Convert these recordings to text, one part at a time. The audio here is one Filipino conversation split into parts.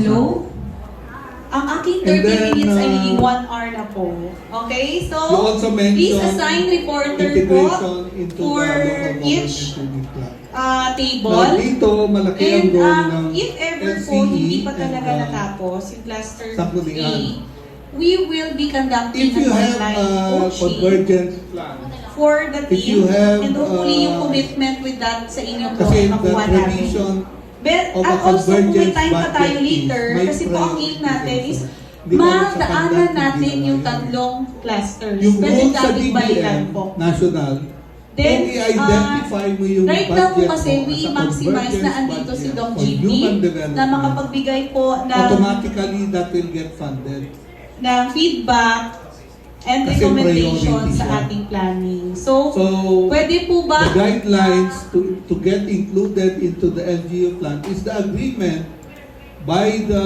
Hello? Ang aking 30 minutes ay naging 1 hour na po. Okay? So, You also mentioned please assign reporter po integration into for the local each government unit plan. table. Now, dito, malaki ang And role ng if ever po LCE hindi pa talaga and, natapos yung cluster Sanggunian. A, we will be conducting If you an have online a coaching convergence plan, for the if you team have, and hopefully yung commitment with that sa inyo po kasi ay the makuha namin. tradition But of a at also kung may convergence time pa tayo budget later, is may kasi po ang aim natin is Hindi ko alam sa madaanan conduct, natin hindi yung naman yan. tatlong clusters. Yung Pwede rules sa nating balikan DBM, po. national, Then, kung i-identify mo yung right budget now po kasi mo we as a maximize na convergence andito si budget Doc for GP human na development, makapagbigay po automatically that will get funded. ng feedback and Kasi recommendation priority sa siya. ating planning. So, So, pwede po ba the guidelines to get included into the LGU plan is the agreement by the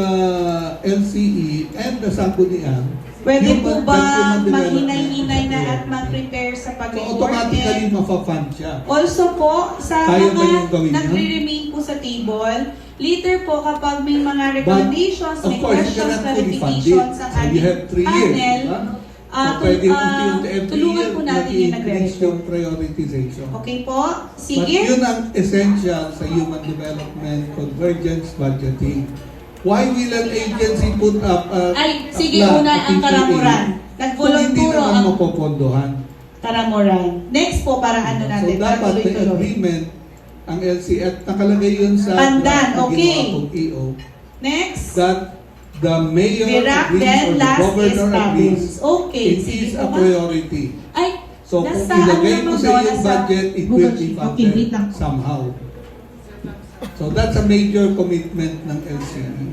LCE and the Sanggunian. pwede po Human ba development maghinay-hinay na at priority. mag-prepare sa So, pag-report? automatically And mapafund siya. also po, sa Kaya ba yung mga gawin yun? nagre-remain po sa table, later po kapag may mga recommendations, Of may course, you questions, cannot fully fund it. clarifications sa So, you ating have 3 years. panel, Diba? So, pwede unti-unti every tulungan year po natin yung nag-increase nagre-report. yung prioritization. Okay po? But Sige. yun ang essential sa human development convergence budgeting. Why will an agency put up Ay, sige, a una ang PPA karamuran. kung hindi Nagvolonturo naman ang mapopondohan? karamuran. Next po, para ano So natin, para dapat may tuloy-tuloy. agreement ang LC at nakalagay yun sa Pandan, draft na okay. ginawa kong EO Next. that the mayor Iraq, agrees then or the last is governor agrees province. Okay, it sige is po a ba? priority. Ay, So kung nasa ilagay ano mo naman sa doon, iyong nasa budget, it Google will be Sheet. Okay, funded wait lang. somehow. So that's a major commitment ng LCE.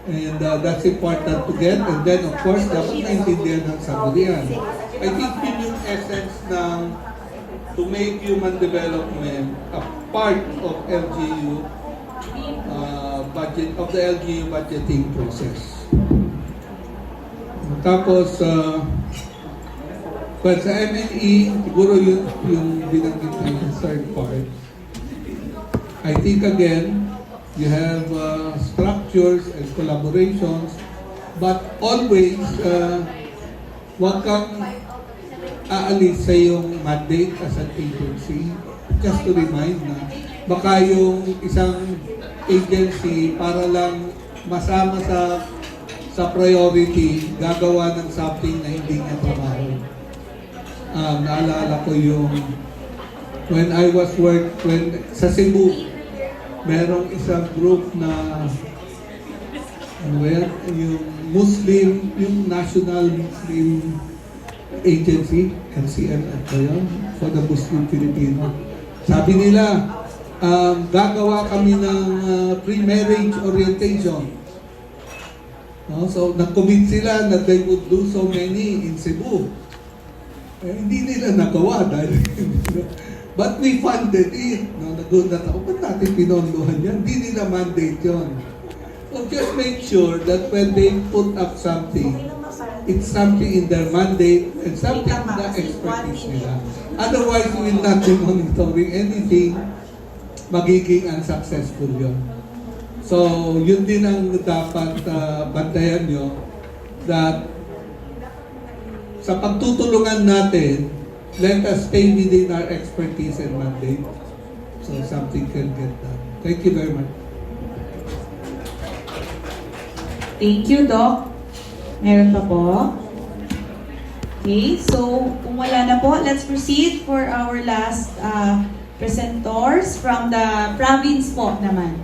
And that's important to get. And then of course, dapat naintindihan ng Sanggunian. I think yun yung essence ng to make human development a part of LGU budget, of the LGU budgeting process. Tapos, well, sa MNE, siguro yung binanggit ko yung third part. I think again, you have structures and collaborations, but always, huwag kang aalis sa yung mandate as an agency. Just to remind na, baka yung isang agency para lang masama sa priority, gagawa ng something na hindi niya trabaho. Naalala ko yung when I was sa Cebu, merong isang group na ano yan, yung Muslim, yung National Muslim Agency, NCMF ba yun? For the Muslim Filipino. Sabi nila, gagawa kami ng pre-marriage orientation. No? So, nag-commit sila na they would do so many in Cebu. Hindi nila nagawa dahil but we funded it. No, nagulat ako, ba't natin pinondohan yan? Hindi nila mandate yun. So just make sure that when they put up something, it's something in their mandate and something na expertise nila. Otherwise, we will not be monitoring anything, magiging unsuccessful yun. So, yun din ang dapat bantayan nyo, that sa pagtutulungan natin, let us stay within our expertise and mandate so something can get done. Thank you very much. Thank you, Doc. Meron pa po? Okay, so kung wala na po, let's proceed for our last presenters from the province po naman.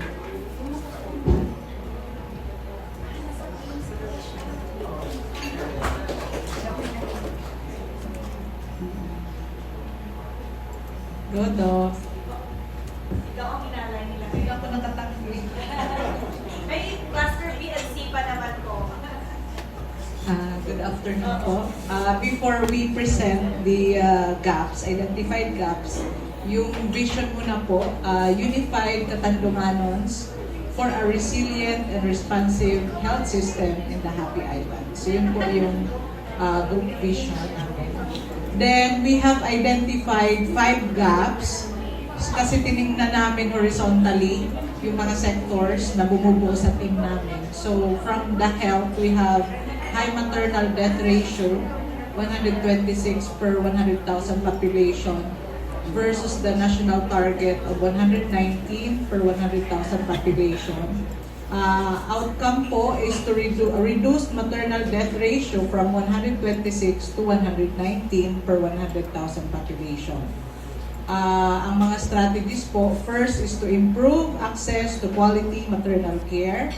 Go, Doc. Ikaw ang kinalay nila. Hindi ako natatanggol. May cluster BLC pa naman po. Good afternoon po. Before we present the gaps, identified gaps, yung vision muna po, unified Katandumanons for a resilient and responsive health system in the Happy Islands. So yun po yung group vision namin. Then we have identified 5 gaps kasi tinignan namin horizontally yung mga sectors na bumubuo sa team namin. So from the health, we have high maternal death ratio, 126 per 100,000 population versus the national target of 119 per 100,000 population. Outcome po is to reduce maternal death ratio from 126 to 119 per 100,000 population. Ang mga strategies po, first is to improve access to quality maternal care.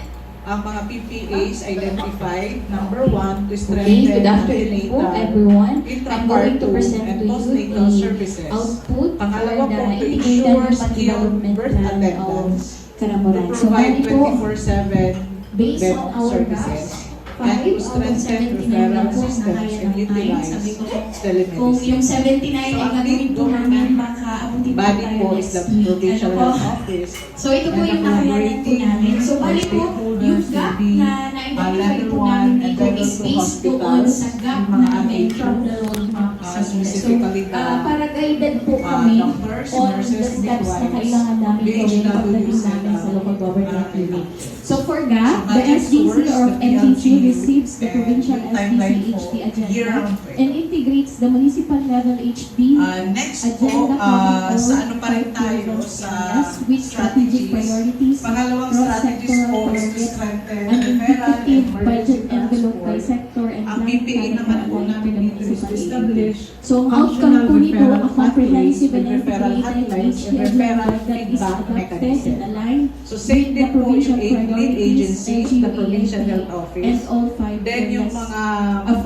Ang mga PPAs identified, number 1, to Okay, strengthen good afternoon po everyone. I'm going to present and to you postnatal the services. output for Pangalawa po, the to Integrated ensure Human skilled Development birth Plan of attendance, to Caramoran. So provide bali po, 24/7 based bed on our services, gaps, and 5 to out of strengthen 79 referral na po systems nakaya and ng time. utilize Sabi ko po, kung telemedicine. yung 79 So, ay ang gagawin lead po namin, government baka abutin po body tayo po is next the week. Provincial Ano po? Health Office. So ito po And yung the nakayanan po collaborating namin. So bali po, yung stakeholders gap will be, na na-identify level po 1 namin and dito level is 2 based doon hospitals, sa gap yung mga namin NHU, from the roadmap. specifically the Para guided po kami doctors, on nurses, the steps na midwives, kailangan namin gawin pagdating namin sa local government unit. So for GAP, the SDC or MDQ receives the provincial SDC HD agenda and integrates the municipal level HD Next agenda po, covering all sa ano pa rin 5 tayo relevant sa areas with strategic strategies. priorities, Pangalawang strategies cross-sectoral po is to targets, strengthen an referral and indicative budget emergency envelope by transport. sector and Ang plan PPA planning naman po aligned to namin the dito is to municipal establish entity. So ang outcome po nito, referral a comprehensive and pathways, referral integrated hotlines, HD and referral agenda that is feedback adopted mechanism. and aligned So with same the din po provincial yung lead priorities, agencies, the Provincial LGUAP, Health Office, and all 5 then yung areas. mga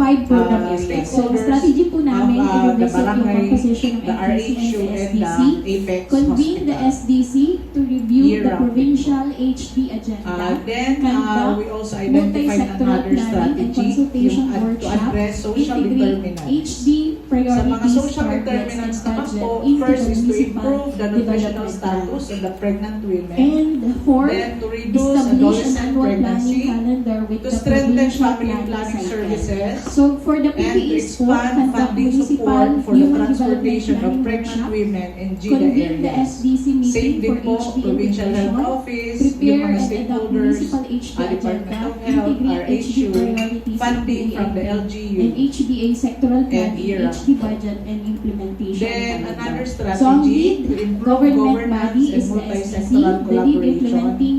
5 program areas. So, ang stakeholders strategy po namin, of, the i-revisit yung barangay, composition ng the MTC RHU, and and the the SDC. Apex Convene the Hospital. SDC to review Year the round. provincial HD agenda. Then conduct we also identified multi-sectoral another planning and strategy consultation yung to workshop, address social integrate determinants. HD Sa mga priorities, social targets, and determinants naman budget po, into first the is to municipal improve the nutritional development plan. status of the pregnant women. And fourth, Then to reduce establish an adolescent annual planning pregnancy, calendar with to the strengthen provincial family planning cycle. services, So for the and to PPEs po, expand conduct funding municipal support for the human transportation of development pregnant planning women in GIDA convene the areas. SDC Same meeting din for po, HD Provincial Health integration, Office, yung prepare mga and adopt stakeholders, municipal HD Department agenda, of Health, integrate HD RHU, priorities, funding from the and LGU. HDA sectoral planning, ERA. HD budget, and implementation. Then another So ang strategy lead to improve government governance body and is the SDC, multi-sectoral the lead collaboration. implementing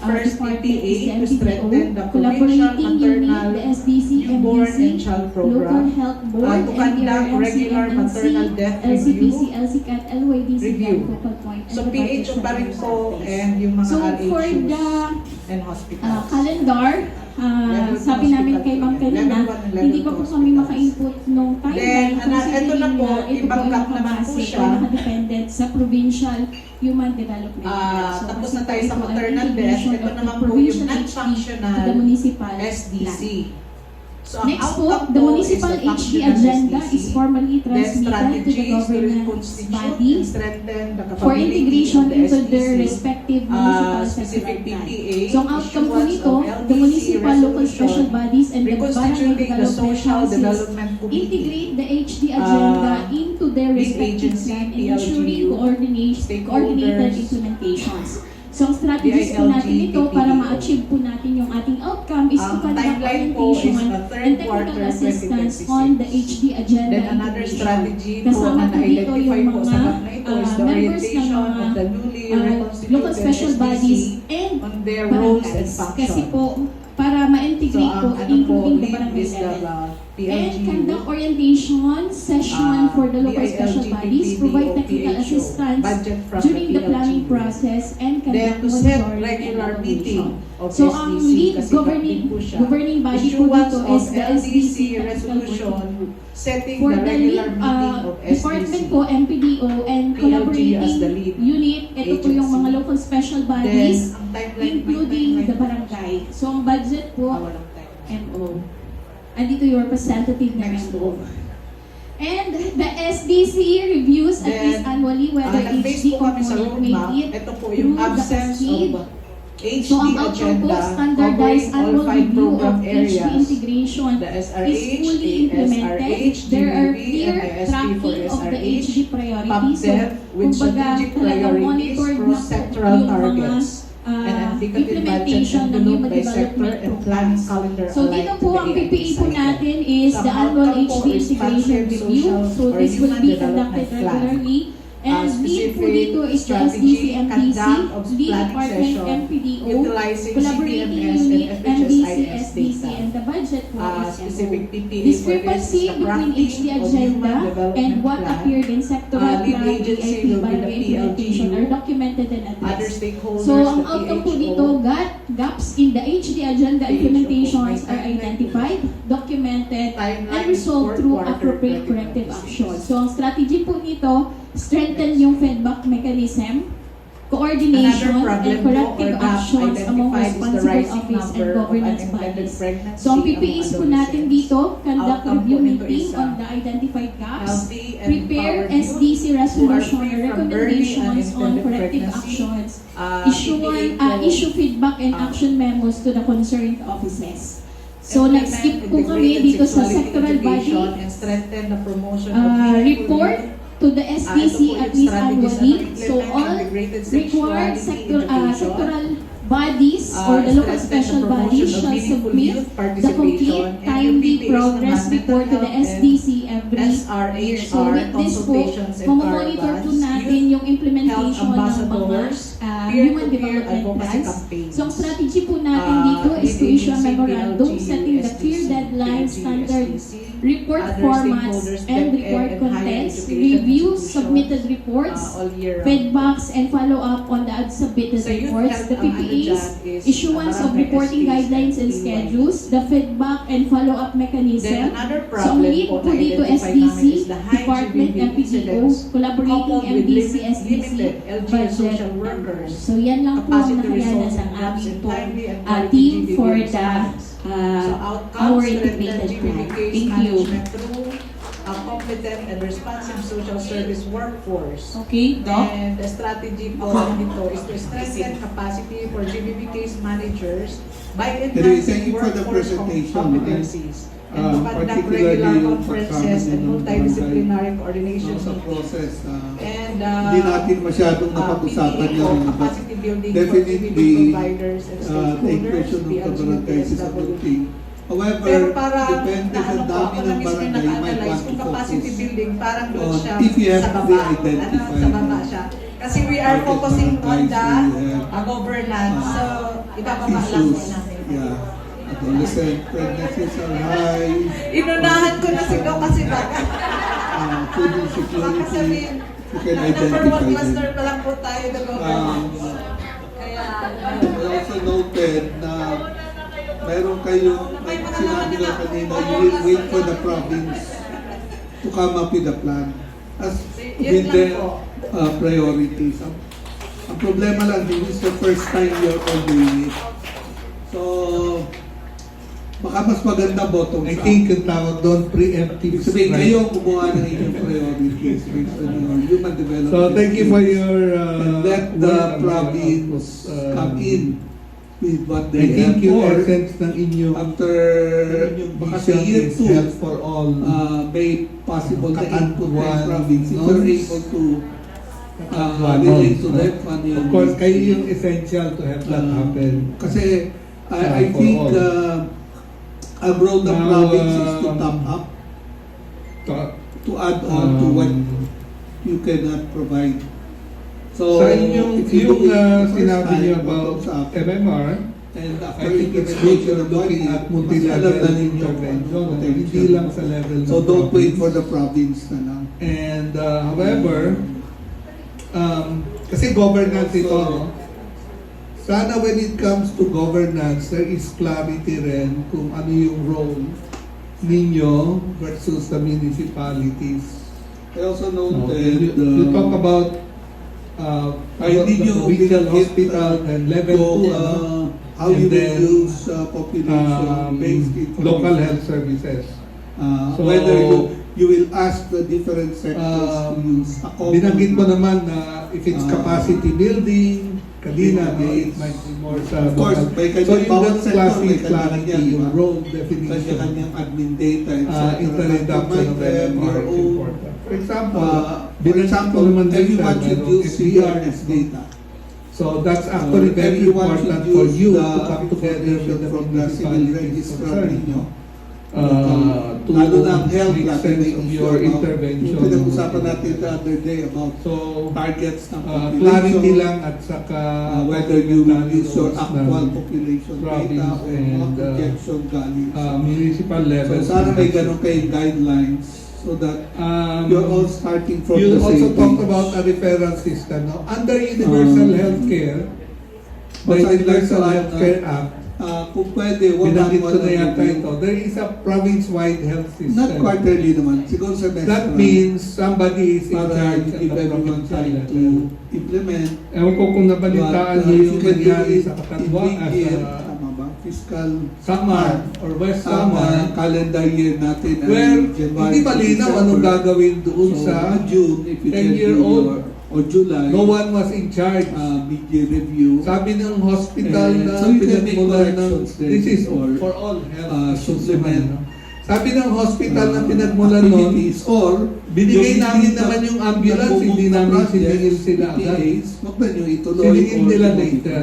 First, department PPA is the to strengthen the MPO, provincial collaborating maternal, unit, the SDC, newborn and MDC, child local program, health board, to conduct regular maternal death LCPC, review, LCCAT, LYDC, review. and focal point. So and the budget PHO pa rin center po office. and yung mga So for RHUs the and hospitals. calendar, Level sabi two namin hospital kay Ma'am po yan. kanina, Level one and level hindi pa two po kami hospitals. maka-input nung Then, timeline ito na po, ito po ibang ay gap naman po nakabase siya. o nakadependent sa provincial human development. So, Tapos kasi na tayo sa ito ay maternal death. integration Ito of the naman po yung provincial HD non-functional to the municipal SDC. plan. So ang Next po, outcome the po municipal is the HD functional agenda SDC. is formally Then transmitted to the strategies to governance reconstitute body and strengthen the for capability integration of the into SDC. their respective municipal Specific sectoral plan. PPA, So ang outcome po issuance nito, of the LDC municipal local special resolution, bodies and the barangay reconstituting the development social councils development committee, integrate the HD agenda into their lead respective agency, plan and ensuring PLGU, coordinated stakeholders, implementations. So ang strategies po natin DILG, ito para PPO. ma-achieve po natin yung ating outcome is to Ang conduct timeline po is orientation the third and technical quarter assistance 2026. on the HD agenda Then another integration. strategy po Kasama na po dito na-identify yung po sa mga map na ito is the members ng orientation mga of the newly reconstituted local special bodies SDC and on their roles and barangays. functions. Kasi po, para ma-integrate So po, ang ano po, including the lead barangay is the level. And PLGU, conduct orientation session for the local special bodies, provide technical PPO, assistance budget from during the planning PLGU. process, and Then conduct to set monitoring and regular evaluation. meeting of So ang SDC lead kasi governing din po siya. governing body po Issuance dito of is the SDC LDC Technical resolution Working Group. setting For the the regular lead meeting of department SDC. po, MPDO, and PLG collaborating as the lead unit, ito po yung agency. mga local special Then, bodies, ang timeline, including the barangay. So ang budget po, walang time. MO. Andito yung representative ng Next MO. po. And the SDC reviews at least Then, annually whether nag-base HD po kami sa component may roadmap. hit Ito po yung through the absence cascade. of HD So ang outcome po, agenda standardized covering all annual 5 review program of HD areas. integration The is SRH, fully implemented. ASRH, There are DBB, clear and ISP for tracking of the SRH, HD priorities. So, PubDev with kumbaga, strategic talagang priorities, monitored na po cross-sectoral yung mga targets. implementation ng human development programs. So dito po ang PPA po natin is the annual HD integration review. So this will be conducted regularly. And lead po dito is the SDC MDC, lead department MPDO, collaborating unit MDC, SDC, and the budget po is MO. Discrepancy between HD agenda and what appeared in sectoral plan EIP by the implementation are documented and addressed. So ang outcome po dito, gaps in the HD agenda implementations are identified, documented, and resolved through appropriate corrective action. So ang strategy po nito, strengthen yung feedback mechanism, coordination, and corrective actions among responsible office and governance bodies. So ang PPAs po natin dito, conduct review meeting on the identified gaps, prepare SDC resolution or recommendations on corrective actions, issue feedback and action memos to the concerned offices. So nag-skip po kami dito sa sectoral body, report to the SDC at least annually. So all required sectoral bodies or the local special bodies shall submit the complete timely progress report to the SDC every year. So with this po, mamamonitor po natin yung implementation ng mga human development plans. So ang strategy po natin dito is to issue a memorandum setting the clear deadlines, standard report formats, and required contents, review submitted reports, feedbacks, and follow up on the submitted reports, the PPAs, issuance of reporting guidelines and schedules, the feedback and follow up mechanism. So ang lead po dito SDC, Department MPDO, collaborating MDC, SDC, budget. So yan lang po ang nakayanan ng aming team for the our integrated plan. Thank you. Through a competent and responsive social service workforce. Okay, Doc? And the strategy po nito is to strengthen capacity for GBB case managers by Anyway, thank enhancing you for the workforce presentation. competencies and to conduct Particularly regular yung conferences and multidisciplinary coordination sa meetings. process. And Hindi natin masyadong napag-usapan PPO, yan. capacity building Definitely, for GBB providers and the stakeholders, inclusion of the barangays is a good thing. However, Pero para depende sa naano po dami ako na ng mismo barangay, might naka-analyze want to kung capacity focus building parang doon on siya if you have sa to baba. identify Sa baba siya. Kasi we are market focusing on the barangays, governance. So, ibababa lang issues. po namin. Yeah. Adolescent pregnancies are high. Inunahan ko na sigaw kasi baka. Food Baka insecurity. sabihin, You can number one identify cluster them. pa lang po tayo na governance. Kaya, We also noted na mayroon kayong, like sinabi nga kanina, you will wait for the province to come up with a plan as with lang their po. priorities. Ang problema lang, this is the first time you're all doing it. So, baka mas maganda bottom I think yung tawag doon preemptive Sabihin strike. kayo ang gumawa ng inyong priorities based on your human development. So thank you for your and let the province come in with what I they think have yung for essence ng inyong after baka sa year is 2 health for all. may possible na input ng One, province if no? we're able to One, relate to no? that funding. Of course, kayo yung essential to have that happen. Kasi I For think all. our role of Now, province is to top up, to add on to what you cannot provide. So, Sa inyong, if you yung do it the first sinabi time, niyo bottoms about up, MMR, and after I think it's good implementation you're of the looking body, at mas multi-level alam na ninyo intervention, kung ano hindi lang sa level So ng don't wait province. for the province na lang. And however, kasi governance ito, no? Sana when it comes to governance, there is clarity rin kung ano yung role ninyo versus the municipalities. I also No, noted you talk about I did you provincial will hospital and level 2, how you And then, will use population-based information. local health services. So, whether you will ask the different sectors to use a common. Binanggit mo naman na if it's capacity building, kanina, Database. it might be more sa Of course, local. may So kanya- yung bawat that sector may clarity, kanya-kanya, yung diba? role definition, Kanya-kanyang admin data, etc. introduction of Might have MMR your is own, important. For example, for binanggit example, mo naman dito, everyone should merong use CRS data. So So that's actually very everyone important should for use you the to come together with the from the civil municipalities registrar concerned, ninyo. to Lalo na ang health make natin sense may of issue your about- intervention. Yung pinag-usapan natin the other day about So, targets ng clarity population, lang at saka whether you will use your ng, actual population province data or mga and, projection galing sa municipal level. so sana may ganun kayong guidelines so that you're all starting from You the also same talked page. about a referral system. No? Under Universal Healthcare, the Basta Universal lang, Healthcare Act, kung pwede, binanggit ko na one-on-one yata review. ito, there is a province-wide health system. Not quarterly naman, siguro semester. That means somebody is in para charge at give the everyone provincial time level. to implement. Ewan ko kung nabalitaan But, niyo if yung you can do nangyari it sa in Katagwa at mid-year, tama ba? Fiscal Samar or West Samar, calendar year natin ay where January hindi malinaw to anong December. gagawin doon So, sa June, if you can 10-year-old, do your, or July, no one was in charge. mid-year review. Sabi ng hospital na So you can make pinagmulan ng, corrections there this is or, for all health supplement. no? Sabi ng hospital na pinagmulan nun, activities or binigay yung namin hindi naman na- yung ambulance, hindi na namin projects, siningil sila agad. PTAs, wag na nyo ituloy. Siningil or nila i-modify. later.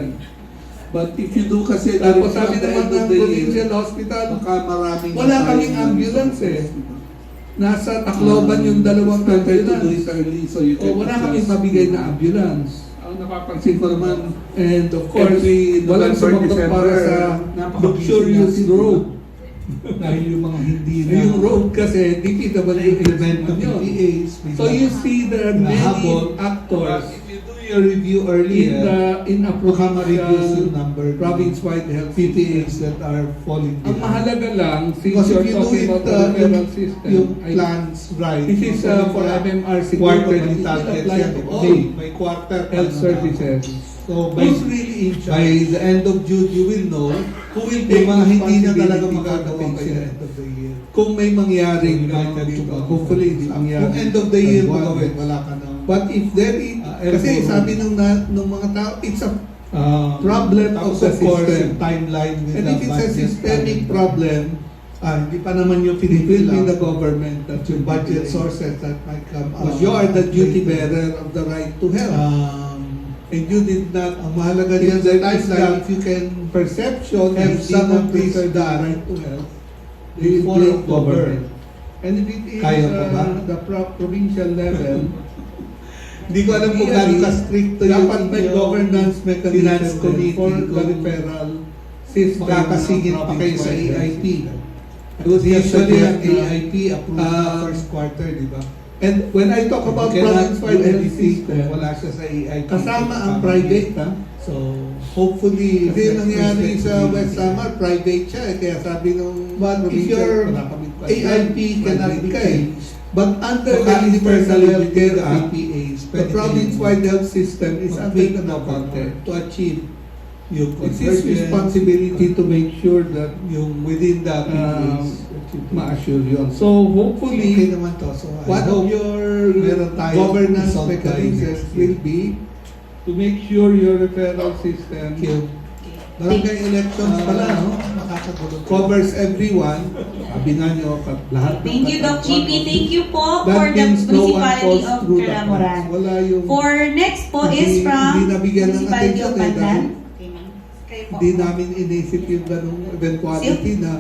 But if you do kasi Tapos directly sabi at the naman end of ng the year, provincial hospital, baka maraming wala nasayang kaming na ambulance eh. resources, diba? nasa Tacloban yung dalawang It's better to do ambulance. it early so you O can wala adjust. kaming mabigay na ambulance. Ang napapansin ko naman, and of course, Every walang November, sumagot para December, sa napaka-busy luxurious natin, road. Dahil yung mga hindi na Yung road kasi, DPWH implement ng yun. PTAs. So you see there are many Nahabol. actors If you do your review in earlier, in a baka ma-reduce yung provincial, number of province-wide health PTAs system. that are falling Ang behind. mahalaga lang, since Because if you're you do talking it, about the referral system, yung I- plans right. this is for MMR siguro, quarterly but it will targets apply yan. to all May, may quarter health services. So Who's really in by charge? the end of June, you will know Who will yung take mga hindi na responsibility talaga for magagawa the by the things end of the year. Kung may mangyaring United dito, to hopefully hindi mangyari. Kung end of the year Taiwan. magawin, wala ka na. But if there is, kasi Airborne. sabi nung mga tao, it's a problem of Tapos the of course, system. yung timeline with And the if it's a budget systemic calendar. problem, Hindi pa naman yung it will be pinipill the government that yung will budget be sources that might come out. Because you are the duty bearer of the right to health. And you did not, Ang mahalaga If din there sa is timeline, that if you can perception have and some of this the done right to health, they will before blame October. government. And if it is Kaya pa ba? the provincial level, Hindi ko alam kung gaano ka-stricto dapat may inyong governance finance mechanism committee for the kung referral system. makakasingit ng pa kayo sa province-wide AIP. health Because usually ang suggest na, AIP approved na first quarter, di ba? And when I talk about You cannot province-wide do health anything system, kung wala siya sa AIP. kasama ang private, ha? So, Hopefully, hindi Kasi nangyari respect sa community. West Samar, private siya eh. Kaya sabi nung but if provincial, your wala kaming AIP cannot be ka eh. changed, But under the baka Universal Healthcare the Act, PPAs, the province-wide health system is under mag-tweak the na government. to achieve yung It's his convergence, responsibility to make sure that yung within the PPAs. ma-assure yun. So hopefully, Okay naman to. So, I one hope of your meron tayong governance result by mechanisms next year. will be to make sure your referral system Thank you. Barangay elections pala, no? Makakagulo. covers everyone. Sabi nga nyo, lahat ng Thank you, Doc katatuan GP. mo. Thank you po That for the means no one Municipality falls of through the Caramoran. cracks. Wala yung, For next po Hindi- is from hindi nabigyan ng Municipality of attention eh, Pandan. dahil hindi namin inisip yung ganung eventuality na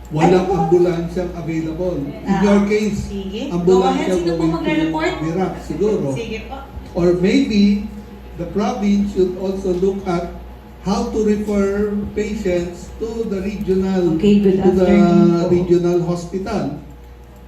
walang Ano po? ambulansyang available. In Ah, your case, Sige. Go ahead. ambulansya Sino po going magre-report? to Iraq, siguro. Sige po. Or maybe the province should also look at how to refer patients to the regional Okay, good afternoon po. regional hospital.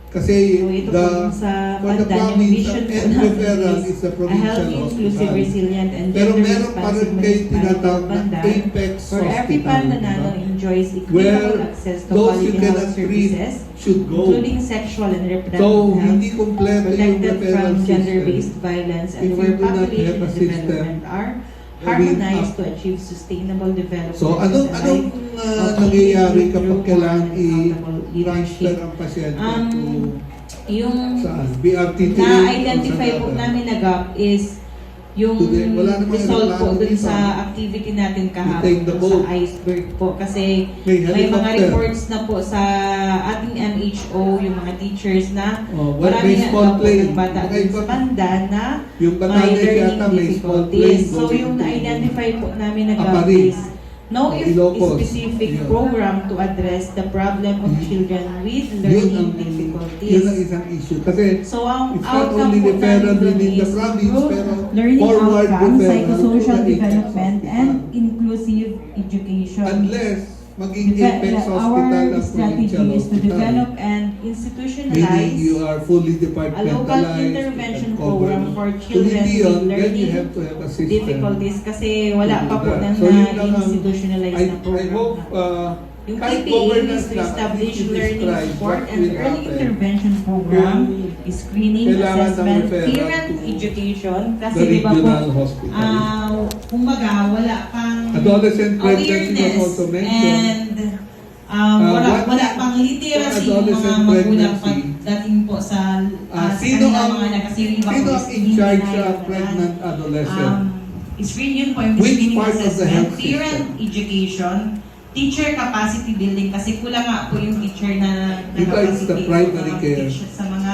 Kasi So ito the po sa for the Pandan, yung province vision ang po end namin referral is is the a provincial healthy, inclusive, hospital. resilient, and Pero gender meron pa rin responsive kayo municipality tinatawag of na Pandan, Apex where every Hospital. Pandanano diba? enjoys Where equitable access to those quality you health cannot treat services, should go. including sexual and reproductive So, health, hindi kompleto yung protected referral from system. gender-based violence, and If where you do not have population a and system, development are then harmonized we- to achieve sustainable development. So, as a anong life of nangyayari inclusive, kapag human, kailangan and accountable i-transfer leadership? ang pasyente Um, to Yung saan? BRT na-identify po namin na gap is yung Today, wala namang result po aeroplano dun dito. sa activity natin take kahapon the sa boat. iceberg po. Kasi May may mga helicopter. reports na po sa ating MHO, yung mga teachers na Oh, marami na baseball daw po plane. ng bata Mga dun sa iba- banda na Yung may Batanes learning yata may small plane. difficulties. So going yung to na-identify po namin na Aparis. is no if Ilocos. specific Yeah. program to address the problem of children with Yun learning ang difficulties. isang issue. Kasi So ang it's not outcome only po referral namin doon within the is province, improve pero learning forward outcomes, referral psychosocial to the development, Apex and Hospital. inclusive education. Unless maging Deve- Apex Hospital Our ang strategy provincial is to hospital. develop and Meaning institutionalize you are fully a departmentalized. local intervention and program covered. for Kung children hindi with yun, then you learning have to have a system. difficulties kasi wala pa po nang So, yun lang ang- na-institutionalize na I program. hope Yung kahit PPA governance is to lang, establish at least learning describe support what and will early happen. intervention program, screening, Kailangan ng assessment, referral parent to education. Kasi the di ba po, regional hospital. kumbaga wala pang Adolescent pregnancy was awareness also mentioned. and what- wala pang literacy yung mga adolescent magulang pregnancy. pagdating po sa Sino kanilang ang mga anak kasi yung iba sino po ang is in charge denial sa na pregnant adolescent? Screen yun po yung Which screening part of the assessment, health parent system? education, teacher capacity building kasi kulang nga po yung teacher na Because it's the capacity primary of care. teach sa mga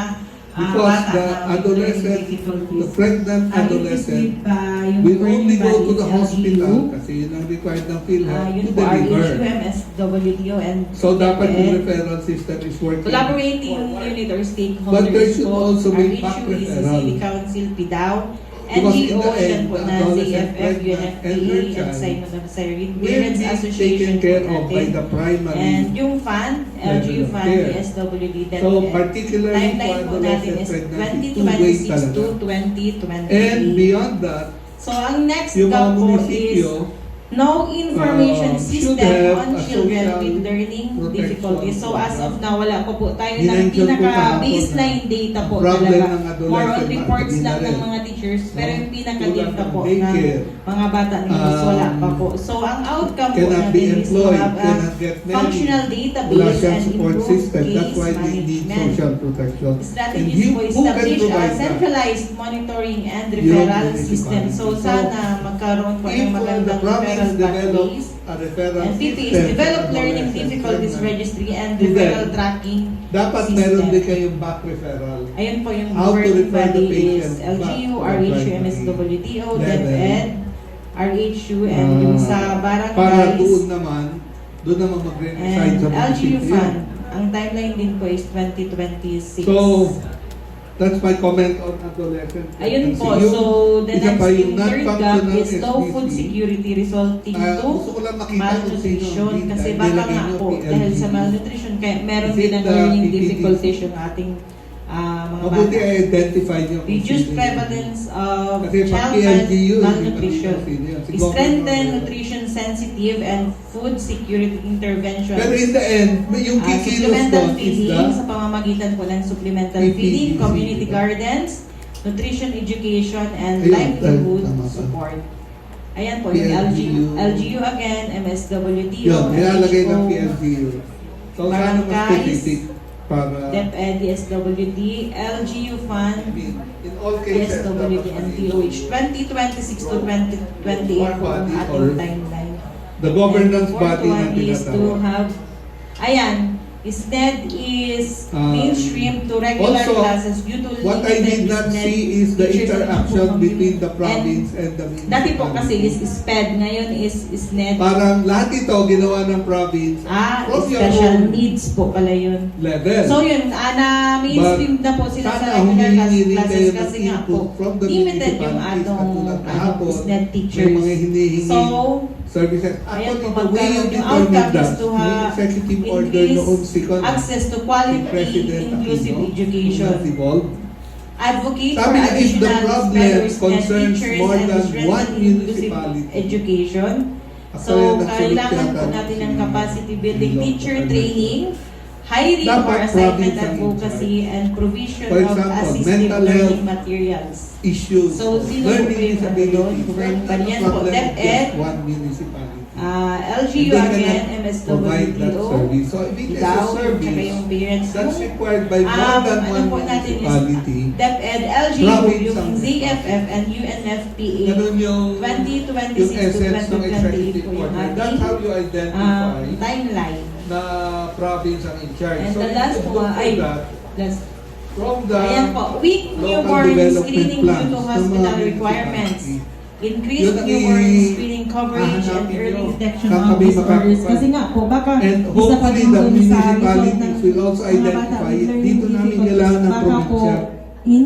Because bata the na with adolescent, learning difficulties. the pregnant adolescent yung will only governing go to body the is hospital LGU. kasi yun ang required ng PhilHealth Yun to po, deliver. RHU, MSWDO, and So dapat yung DepEd. referral system is working. Collaborating unit or stakeholders But there should po, also be RHU, back ECC, referral. Council, PIDAW, Because in NGO, the end, yan po na adolescent, ZFF, pregnant, and UNFPA, their and child Simon of Cyrene, will Parents be Association taken care po of by natin. the primary. And yung fund, LGU level of fund, care. DSWD, So particularly for timeline po natin adolescent is pregnancy, two-way 2026 talaga. to 2028. And beyond that, So ang next yung mga gap po is munisipyo, no information should system have on a children social with learning protection difficulties. So as of now, wala pa po tayo ng Hinention po pinaka-baseline data po problem talaga. ng adolescent More on reports hindi na lang ng rin. mga teachers, pero yung Tulad pinaka-data ng po ng daycare. mga bata ni Miss wala pa po. So ang outcome po cannot be natin is to employed, have a cannot get married. functional Wala database siyang and support improved system. That's case why we need management. social protection. And Strategies who po can establish a provide that? centralized monitoring and Yung referral municipality. system. So So, sana magkaroon po ng If the magandang province referral develops pathways. a referral And system PPs, develop for learning adolescent difficulties pregnant, registry and to them, referral tracking dapat system. meron din kayong back referral. Ayun po yung How to governing refer the body is patient back LGU, to the RHU, primary MSWDO, level. DepEd, RHU, and yung sa Para barangays doon naman mag-reside and sa LGU munisipyo. fund. Ang timeline din po is 2026. So, that's my comment on adolescent. Ayun po, pregnancy. so the isa next pa yung yung third gap non-functional is low food SBC. security resulting to Gusto ko lang makita kung sino malnutrition ang kasi lead. baka Nilagay nga niyo po PLDT. dahil sa malnutrition kaya meron Is it din ang the learning PPD? difficulties yung ating mga Mabuti bata. i-identify niyo kung Reduced sino yun. prevalence of Kasi pag child PLGU, malnutrition. hindi pa rin sino yun. Si Strengthen Governor. nutrition sensitive and food security interventions. Pero in the end, yung kikilos Supplemental doon is feeding the sa pamamagitan po ng supplemental PPD, feeding, community diba? gardens, nutrition education, and Ayun, livelihood tama pa. support. Ayan po, yung PLGU. LGU again, MSWDO, yun, nilalagay ng NHO, PLGU. So, sana mas Barangays, specific para DepEd, DSWD, LGU Fund, in all cases, DSWD, and DOH. 2026 to 2028 po ang ating timeline. the governance And fourth body na one is to tinatawag. have, ayan, SNED is mainstream to regular also, classes due to What I did limited not SNED see is the teachers and interaction po between the and province and the municipality. dati po kasi is SPED, ngayon is SNED. Parang lahat ito ginawa ng province from your Special own needs po pala yun. level. So yun, na mainstream na po sila sana sa regular humihingi rin classes kayo ng kasi nga input po from the limited yung municipalities katulad kahapon, SNED may teachers. mga hinihingi So, services. ayan Actually, po, the way you magkaroon yung determine outcome that, is to may executive order increase noong second access to quality, President inclusive Aquino, education. was involved. Advocate Sabi for niya, if the additional problem spenders and concerns teachers more and than strengthen one inclusive municipality. education. Actually, So, nagsulot kailangan yata po natin ng si capacity building, Ilocos teacher Alberto. training, hiring Dapat or assignment province ang advocacy, and provision For of example, assistive mental learning health materials. Issues, So, sino po learning yung disabilities, ano doon? Government that's not yan a po, problem of DepEd, just one municipality. LGU And they again, cannot provide that MSWDO, service. service. So if it is a Ikaw, tsaka service yung parents that's mo. required by more than ano one po natin is municipality, DepEd, LGU, Province yung ang- ZFF, and UNFPA. ganun yung 2026 to essence ng 2028 executive po yung order. ating That's how you identify timeline. na province ang in charge. And So the you last can po look ay, for that from the ayan po, weak local newborn development screening plans due to ng hospital mga requirements. municipality. Increased Yun ang newborn screening coverage and hahanapin early nyo. detection Saan of kami disorders. makakapag- Kasi nga po, baka And isa pa hopefully din the dun sa result municipalities ng will also mga bata identify with it. learning Dito namin difficulties. kailangan ng Baka po, probinsya. in